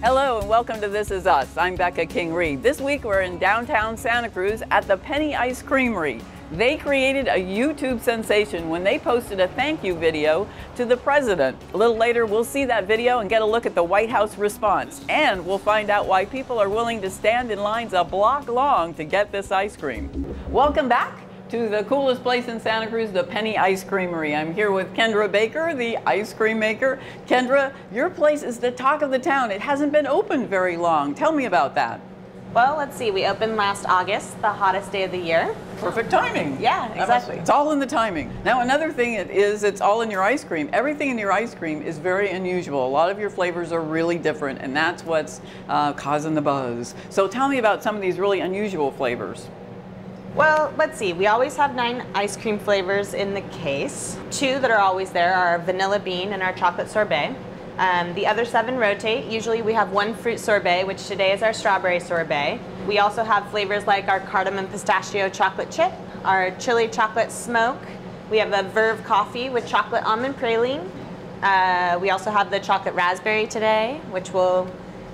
Hello and welcome to This Is Us. I'm Becca King-Reed. This week we're in downtown Santa Cruz at the Penny Ice Creamery. They created a YouTube sensation when they posted a thank you video to the president. A little later we'll see that video and get a look at the White House response. And we'll find out why people are willing to stand in lines a block long to get this ice cream. Welcome back to the coolest place in Santa Cruz, the Penny Ice Creamery. I'm here with Kendra Baker, the ice cream maker. Kendra, your place is the talk of the town. It hasn't been open very long. Tell me about that. Well, let's see. We opened last August, the hottest day of the year. Perfect timing. Yeah, exactly. It's all in the timing. Now, another thing it's all in your ice cream. Everything in your ice cream is very unusual. A lot of your flavors are really different, and that's what's causing the buzz. So tell me about some of these really unusual flavors. Well, let's see. We always have 9 ice cream flavors in the case. 2 that are always there are vanilla bean and our chocolate sorbet. The other 7 rotate. Usually we have 1 fruit sorbet, which today is our strawberry sorbet. We also have flavors like our cardamom pistachio chocolate chip, our chili chocolate smoke. We have a Verve coffee with chocolate almond praline. We also have the chocolate raspberry today, which we'll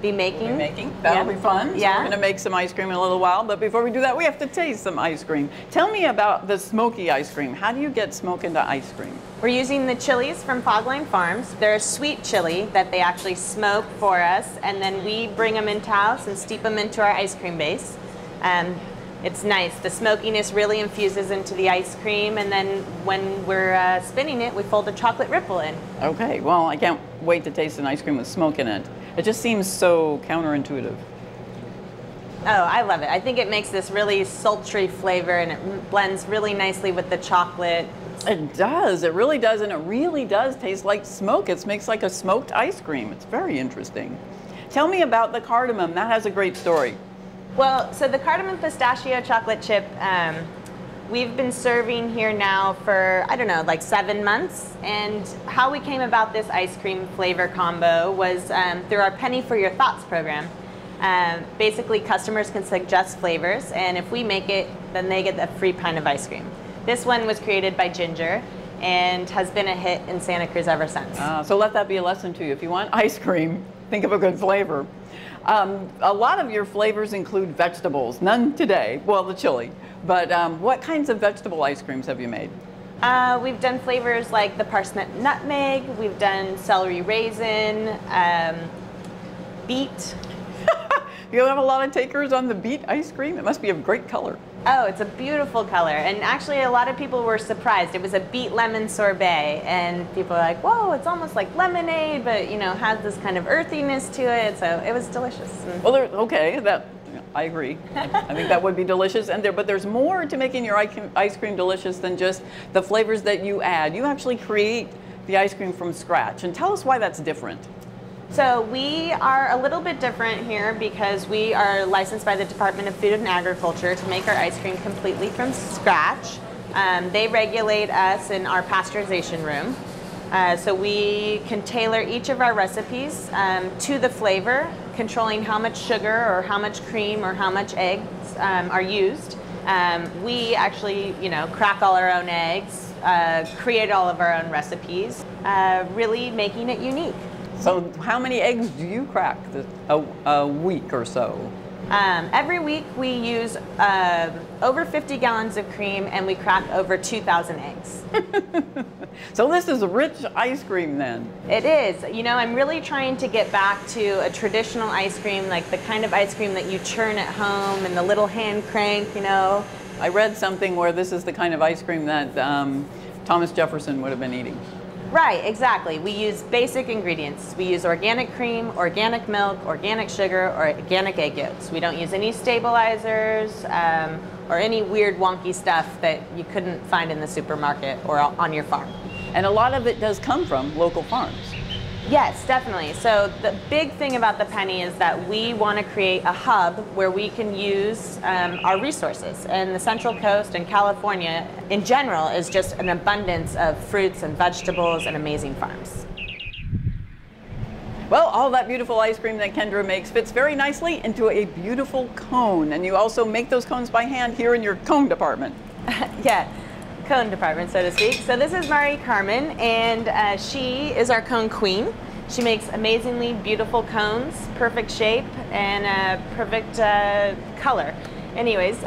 be making. That'll be fun. Yeah. So we're going to make some ice cream in a little while, but before we do that, we have to taste some ice cream. Tell me about the smoky ice cream. How do you get smoke into ice cream? We're using the chilies from Fogline Farms. They're a sweet chili that they actually smoke for us, and then we bring them into house and steep them into our ice cream base. It's nice. The smokiness really infuses into the ice cream, and then when we're spinning it, we fold a chocolate ripple in. Okay, well, I can't wait to taste an ice cream with smoke in it. It just seems so counterintuitive. Oh, I love it. I think it makes this really sultry flavor, and it blends really nicely with the chocolate. It does. It really does, and it really does taste like smoke. It makes like a smoked ice cream. It's very interesting. Tell me about the cardamom. That has a great story. Well, so the cardamom pistachio chocolate chip, we've been serving here now for, I don't know, like 7 months. And how we came about this ice cream flavor combo was through our Penny for Your Thoughts program. Basically, customers can suggest flavors, and if we make it, then they get a free pint of ice cream. This one was created by Ginger and has been a hit in Santa Cruz ever since. So let that be a lesson to you. If you want ice cream, think of a good flavor. A lot of your flavors include vegetables. None today. Well, the chili. But what kinds of vegetable ice creams have you made? We've done flavors like the parsnip nutmeg. We've done celery raisin, beet. You have a lot of takers on the beet ice cream? It must be a great color. Oh, it's a beautiful color. And actually, a lot of people were surprised. It was a beet lemon sorbet, and people were like, whoa, it's almost like lemonade, but, you know, has this kind of earthiness to it. So it was delicious. Well, okay, I agree. I think that would be delicious. But there's more to making your ice cream delicious than just the flavors that you add. You actually create the ice cream from scratch. And tell us why that's different. So we are a little bit different here because we are licensed by the Department of Food and Agriculture to make our ice cream completely from scratch. They regulate us in our pasteurization room. So we can tailor each of our recipes to the flavor, controlling how much sugar or how much cream or how much eggs are used. We actually, crack all our own eggs, create all of our own recipes, really making it unique. So how many eggs do you crack a week or so? Every week we use over 50 gallons of cream, and we crack over 2,000 eggs. So this is a rich ice cream then. It is. I'm really trying to get back to a traditional ice cream, like the kind of ice cream that you churn at home and the little hand crank, I read something where this is the kind of ice cream that Thomas Jefferson would have been eating. Right, exactly. We use basic ingredients. We use organic cream, organic milk, organic sugar, or organic egg yolks. We don't use any stabilizers or any weird wonky stuff that you couldn't find in the supermarket or on your farm. And a lot of it does come from local farms. Yes, definitely. So the big thing about the Penny is that we want to create a hub where we can use our resources. And the Central Coast and California in general is just an abundance of fruits and vegetables and amazing farms. Well, all that beautiful ice cream that Kendra makes fits very nicely into a beautiful cone. And you also make those cones by hand here in your cone department. Yeah. Cone department, so to speak. So this is Marie Carmen, and she is our cone queen. She makes amazingly beautiful cones, perfect shape, and perfect color. Anyways,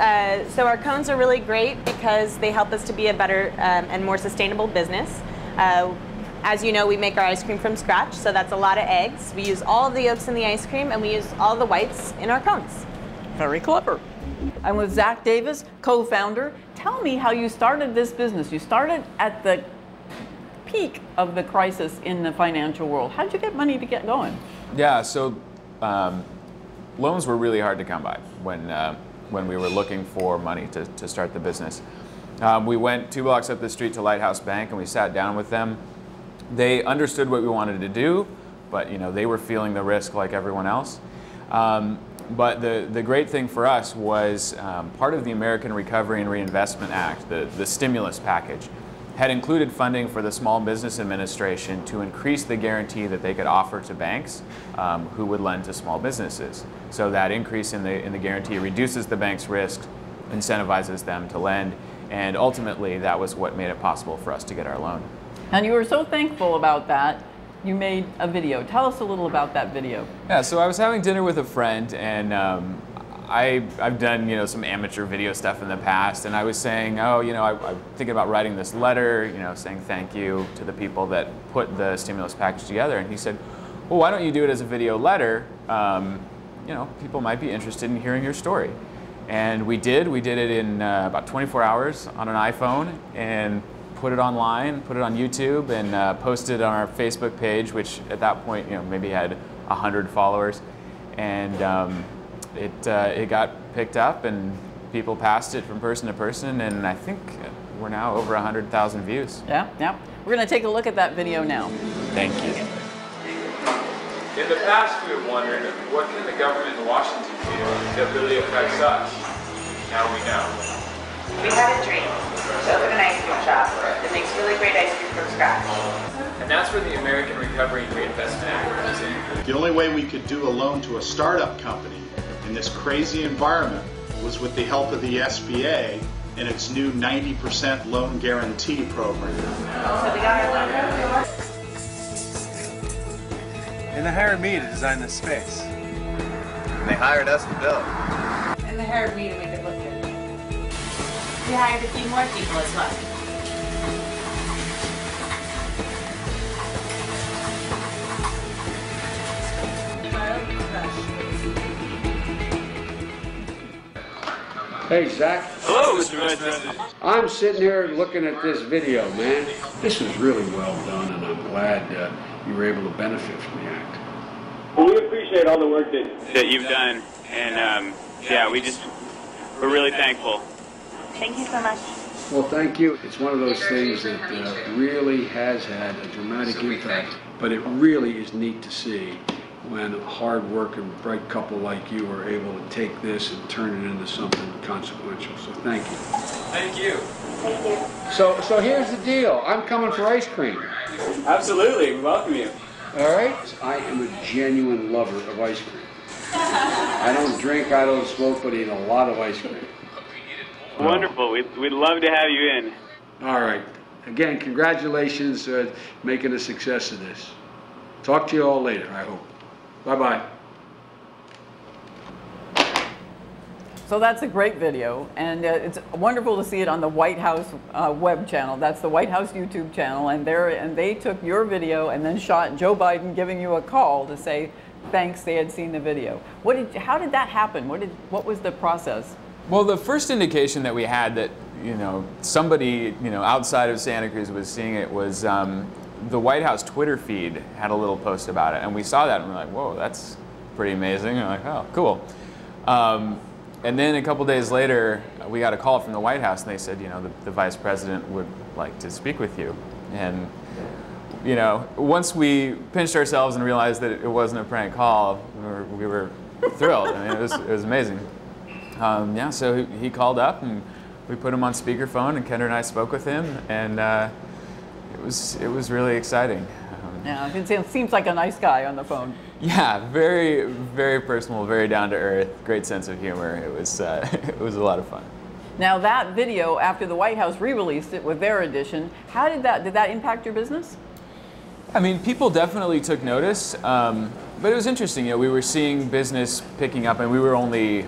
so our cones are really great because they help us to be a better and more sustainable business. As you know, we make our ice cream from scratch, so that's a lot of eggs. We use all of the yolks in the ice cream, and we use all the whites in our cones. Very clever. I'm with Zach Davis, co-founder. Tell me how you started this business. You started at the peak of the crisis in the financial world. How did you get money to get going? Yeah, so loans were really hard to come by when we were looking for money to start the business. We went 2 blocks up the street to Lighthouse Bank and we sat down with them. They understood what we wanted to do, but they were feeling the risk like everyone else. But the great thing for us was part of the American Recovery and Reinvestment Act, the stimulus package, had included funding for the Small Business Administration to increase the guarantee that they could offer to banks who would lend to small businesses. So that increase in the guarantee reduces the bank's risk, incentivizes them to lend, and ultimately that was what made it possible for us to get our loan. And you were so thankful about that, you made a video. Tell us a little about that video. Yeah, so I was having dinner with a friend, and I've done some amateur video stuff in the past, and I was saying, I'm thinking about writing this letter, saying thank you to the people that put the stimulus package together. And he said, well, why don't you do it as a video letter? People might be interested in hearing your story. And we did it in about 24 hours on an iPhone, and put it online, put it on YouTube, and posted on our Facebook page, which at that point, maybe had 100 followers. And it got picked up, and people passed it from person to person, and I think we're now over 100,000 views. Yeah. We're going to take a look at that video now. Thank you. In the past, we have wondered, what can the government in Washington do that really affects us? Now we know. We had a dream to open an ice cream shop that makes really great ice cream from scratch. And that's where the American Recovery and Reinvestment Act comes in. The only way we could do a loan to a startup company in this crazy environment was with the help of the SBA and its new 90% loan guarantee program. So we got our loan. And they hired me to design this space. And they hired us to build. And they hired me to make it look good. We hired a few more people as well. Hey, Zach. Hello, Mr. Vice President. I'm sitting here looking at this video, man. This was really well done, and I'm glad you were able to benefit from the act. Well, we appreciate all the work that you've done, and yeah, we're really thankful. Thank you so much. Well, thank you. It's one of those things that really has had a dramatic impact, but it really is neat to see when a hard-working, bright couple like you are able to take this and turn it into something consequential. So thank you. Thank you. Thank you. So here's the deal. I'm coming for ice cream. Absolutely, we welcome you. All right? I am a genuine lover of ice cream. I don't drink, I don't smoke, but eat a lot of ice cream. Wonderful. We'd love to have you in. All right. Again, congratulations making a success of this. Talk to you all later, I hope. Bye-bye. So that's a great video, and it's wonderful to see it on the White House web channel. That's the White House YouTube channel, and they took your video and then shot Joe Biden giving you a call to say thanks they had seen the video. How did that happen? What was the process? Well, the first indication that we had that somebody outside of Santa Cruz was seeing it was the White House Twitter feed had a little post about it, and we saw that and we're like, whoa, that's pretty amazing. And we're like, oh, cool. And then a couple days later, we got a call from the White House, and they said, the Vice President would like to speak with you. And once we pinched ourselves and realized that it wasn't a prank call, we were thrilled. I mean, it was amazing. Yeah, so he called up, and we put him on speakerphone, and Kendra and I spoke with him, and it was really exciting. Yeah, it seems like a nice guy on the phone. Yeah, very, very personal, very down to earth, great sense of humor. It was a lot of fun. Now that video, after the White House re-released it with their edition, did that impact your business? I mean, people definitely took notice, but it was interesting. You know, we were seeing business picking up, and we were only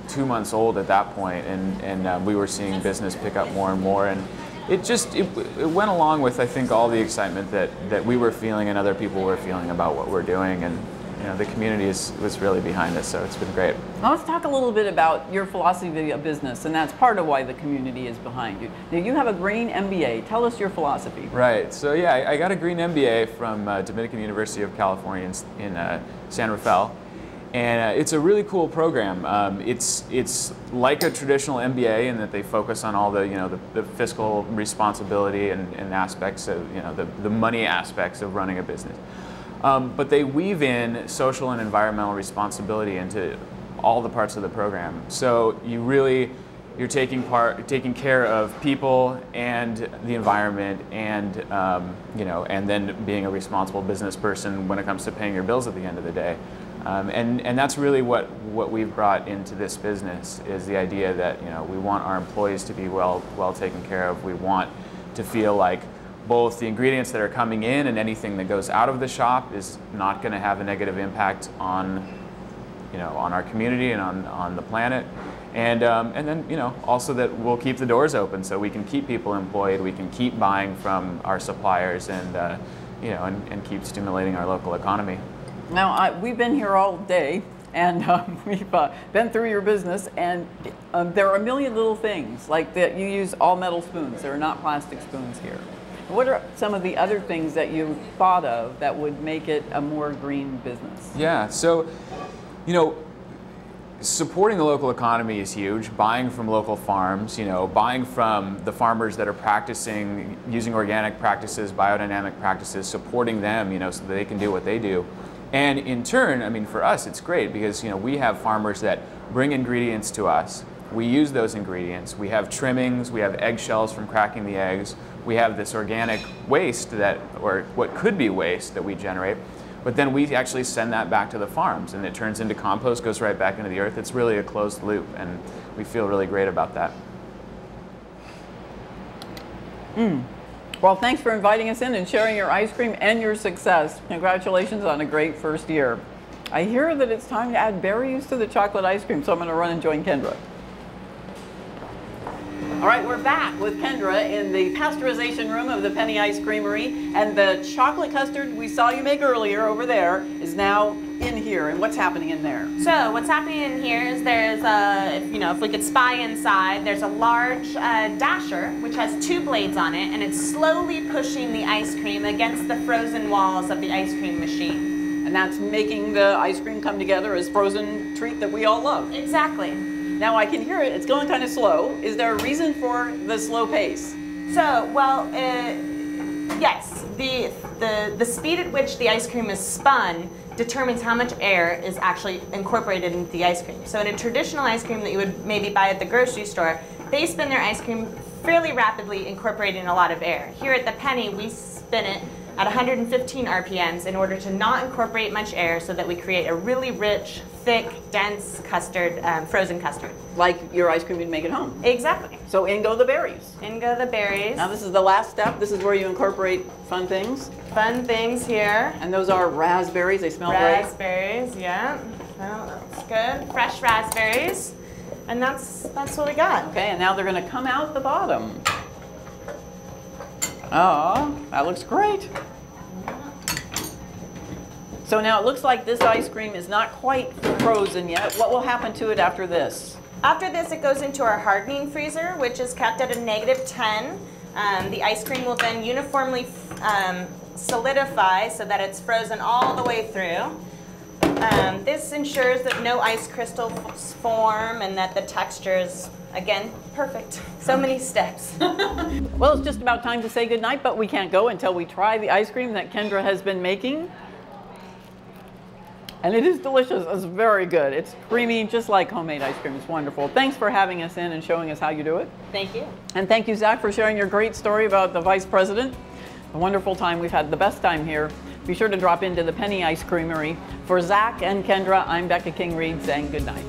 2 months old at that point, and we were seeing business pick up more and more, and it went along with, I think, all the excitement that we were feeling and other people were feeling about what we're doing, and you know, the community was really behind us, so it's been great. Now let's talk a little bit about your philosophy of business, and that's part of why the community is behind you. Now, you have a green MBA. Tell us your philosophy. Right. So yeah, I got a green MBA from Dominican University of California in San Rafael, and it's a really cool program. It's like a traditional MBA in that they focus on all the fiscal responsibility and aspects of the money aspects of running a business. But they weave in social and environmental responsibility into all the parts of the program. So you're taking care of people and the environment, and and then being a responsible business person when it comes to paying your bills at the end of the day. And that's really what we've brought into this business, is the idea that we want our employees to be well taken care of. We want to feel like both the ingredients that are coming in and anything that goes out of the shop is not going to have a negative impact on our community and on the planet, and then also that we'll keep the doors open so we can keep people employed, we can keep buying from our suppliers, and keep stimulating our local economy. Now we've been here all day, and we've been through your business, and there are a million little things, like that you use all metal spoons. There are not plastic spoons here. What are some of the other things that you thought of that would make it a more green business? Yeah, so, supporting the local economy is huge. Buying from local farms, buying from the farmers that are practicing, using organic practices, biodynamic practices, supporting them, so that they can do what they do. And in turn, I mean, for us, it's great because, we have farmers that bring ingredients to us. We use those ingredients. We have trimmings, we have eggshells from cracking the eggs. We have this organic waste or what could be waste that we generate, but then we actually send that back to the farms, and it turns into compost, goes right back into the earth. It's really a closed loop, and we feel really great about that. Well, thanks for inviting us in and sharing your ice cream and your success. Congratulations on a great first year. I hear that it's time to add berries to the chocolate ice cream, so I'm going to run and join Kendra. All right, we're back with Kendra in the pasteurization room of the Penny Ice Creamery, and the chocolate custard we saw you make earlier over there is now in here. And what's happening in there? So what's happening in here is there's if we could spy inside, there's a large dasher which has 2 blades on it, and it's slowly pushing the ice cream against the frozen walls of the ice cream machine. And that's making the ice cream come together as frozen treat that we all love. Exactly. Now I can hear it, it's going kind of slow. Is there a reason for the slow pace? So, yes, the speed at which the ice cream is spun determines how much air is actually incorporated into the ice cream. So in a traditional ice cream that you would maybe buy at the grocery store, they spin their ice cream fairly rapidly, incorporating a lot of air. Here at the Penny, we spin it at 115 RPMs in order to not incorporate much air, so that we create a really rich, thick, dense custard, frozen custard. Like your ice cream you'd make at home. Exactly. So in go the berries. In go the berries. Now this is the last step. This is where you incorporate fun things. Fun things here. And those are raspberries. They smell great. Raspberries, yeah. Well, that's good. Fresh raspberries. And that's what we got. Okay, and now they're going to come out the bottom. Oh, that looks great. So now it looks like this ice cream is not quite frozen yet. What will happen to it after this? After this, it goes into our hardening freezer, which is kept at a -10. The ice cream will then uniformly solidify so that it's frozen all the way through. This ensures that no ice crystals form and that the texture is, again, perfect. So many steps. Well, it's just about time to say goodnight, but we can't go until we try the ice cream that Kendra has been making. And it is delicious. It's very good. It's creamy, just like homemade ice cream. It's wonderful. Thanks for having us in and showing us how you do it. Thank you. And thank you, Zach, for sharing your great story about the Vice President. A wonderful time. We've had the best time here. Be sure to drop into the Penny Ice Creamery. For Zach and Kendra, I'm Becca King-Reed saying good night.